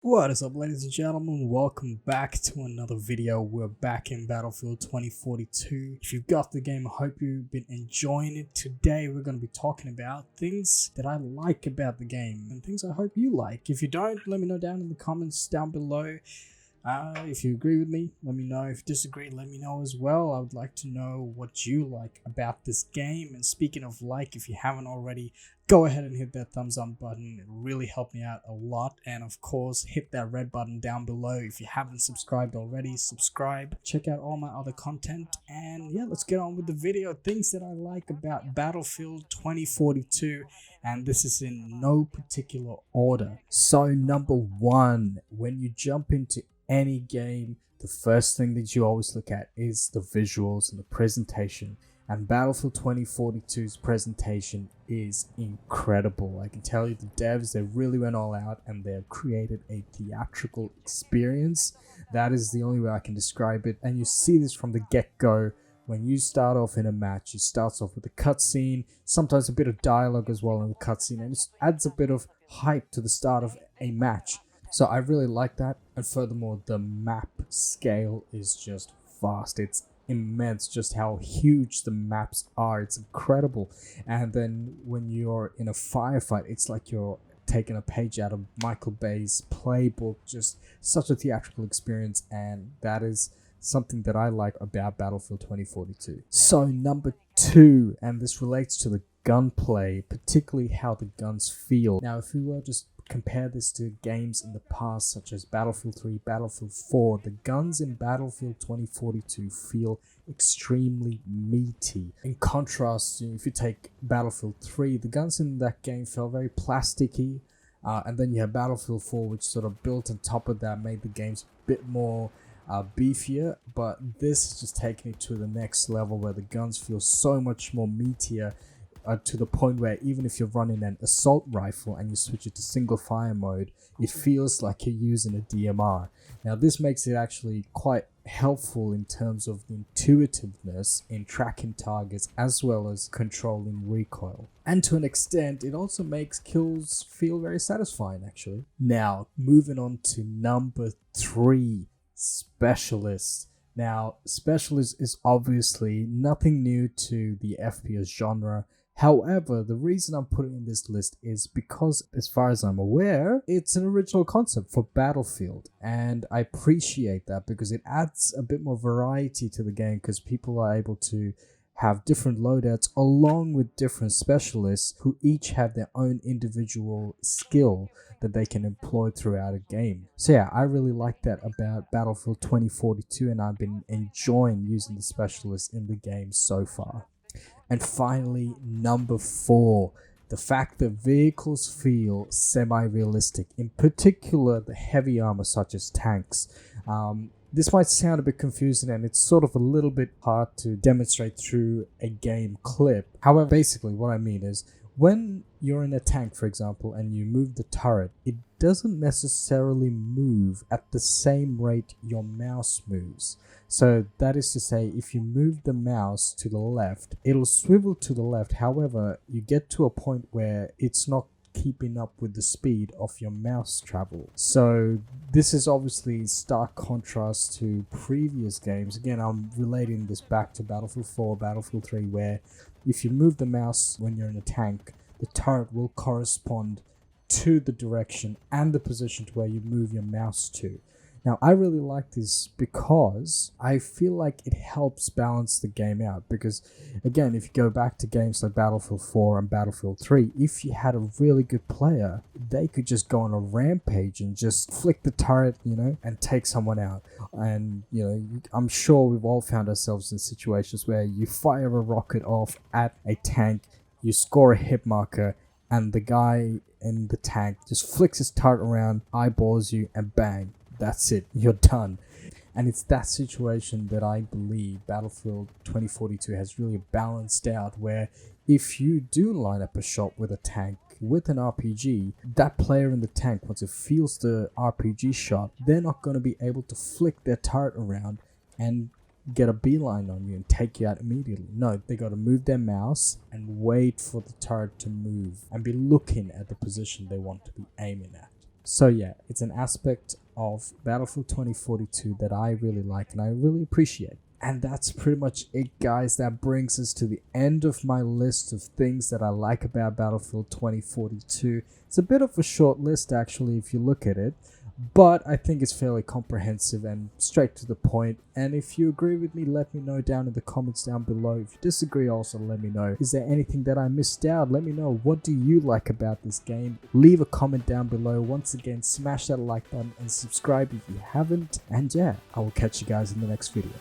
What is up, ladies and gentlemen? Welcome back to another video. We're back in Battlefield 2042. If you've got the game, I hope you've been enjoying it. Today we're going to be talking about things that I like about the game and things I hope you like. If you don't, let me know down in the comments down below. If you agree with me, let me know. If you disagree, let me know as well. I would like to know what you like about this game. And speaking of like, if you haven't already, go ahead and hit that thumbs up button. It really helped me out a lot. And of course, hit that red button down below. If you haven't subscribed already, subscribe. Check out all my other content. And yeah, let's get on with the video. Things that I like about Battlefield 2042. And this is in no particular order. So number one, when you jump into any game, the first thing that you always look at is the visuals and the presentation. And Battlefield 2042's presentation is incredible. I can tell you, the devs, they really went all out and they've created a theatrical experience. That is the only way I can describe it. And you see this from the get-go. When you start off in a match, it starts off with a cutscene, sometimes a bit of dialogue as well in the cutscene, and it adds a bit of hype to the start of a match. So I really like that. And furthermore, the map scale is just vast. It's immense just how huge the maps are. It's incredible. And then when you're in a firefight, it's like you're taking a page out of Michael Bay's playbook. Just such a theatrical experience, and that is something that I like about Battlefield 2042. So number two, and this relates to the gunplay, particularly how the guns feel. Now, if we were just compare this to games in the past such as Battlefield 3, Battlefield 4, the guns in Battlefield 2042 feel extremely meaty. In contrast, if you take Battlefield 3, the guns in that game felt very plasticky, and then you have Battlefield 4, which sort of built on top of that, made the games a bit more beefier. But this is just taking it to the next level where the guns feel so much more meatier, to the point where even if you're running an assault rifle and you switch it to single fire mode, it feels like you're using a DMR. Now this makes it actually quite helpful in terms of the intuitiveness in tracking targets as well as controlling recoil. And to an extent, it also makes kills feel very satisfying actually. Now, moving on to number three, Specialist. Now, Specialist is obviously nothing new to the FPS genre. However, the reason I'm putting in this list is because, as far as I'm aware, it's an original concept for Battlefield. And I appreciate that because it adds a bit more variety to the game, because people are able to have different loadouts along with different specialists who each have their own individual skill that they can employ throughout a game. So yeah, I really like that about Battlefield 2042, and I've been enjoying using the specialists in the game so far. And finally, number four, the fact that vehicles feel semi-realistic, in particular the heavy armor such as tanks. This might sound a bit confusing, and it's sort of a little bit hard to demonstrate through a game clip. However, basically what I mean is, when you're in a tank, for example, and you move the turret, it doesn't necessarily move at the same rate your mouse moves. So that is to say, if you move the mouse to the left, it'll swivel to the left. However, you get to a point where it's not keeping up with the speed of your mouse travel. So this is obviously stark contrast to previous games. Again, I'm relating this back to Battlefield 4, Battlefield 3, where if you move the mouse when you're in a tank, the turret will correspond to the direction and the position to where you move your mouse to. Now, I really like this because I feel like it helps balance the game out. Because, again, if you go back to games like Battlefield 4 and Battlefield 3, if you had a really good player, they could just go on a rampage and just flick the turret, and take someone out. And, I'm sure we've all found ourselves in situations where you fire a rocket off at a tank, you score a hit marker, and the guy in the tank just flicks his turret around, eyeballs you, and bang. That's it, you're done. And it's that situation that I believe Battlefield 2042 has really balanced out, where if you do line up a shot with a tank with an RPG, that player in the tank, once it feels the RPG shot, they're not going to be able to flick their turret around and get a beeline on you and take you out immediately. No, they got to move their mouse and wait for the turret to move and be looking at the position they want to be aiming at. So yeah, it's an aspect of Battlefield 2042 that I really like and I really appreciate. And that's pretty much it, guys. That brings us to the end of my list of things that I like about Battlefield 2042. It's a bit of a short list, actually, if you look at it, but I think it's fairly comprehensive and straight to the point. And if you agree with me, let me know down in the comments down below. If you disagree, also let me know. Is there anything that I missed out? Let me know. What do you like about this game? Leave a comment down below. Once again, smash that like button and subscribe if you haven't. And yeah, I will catch you guys in the next video.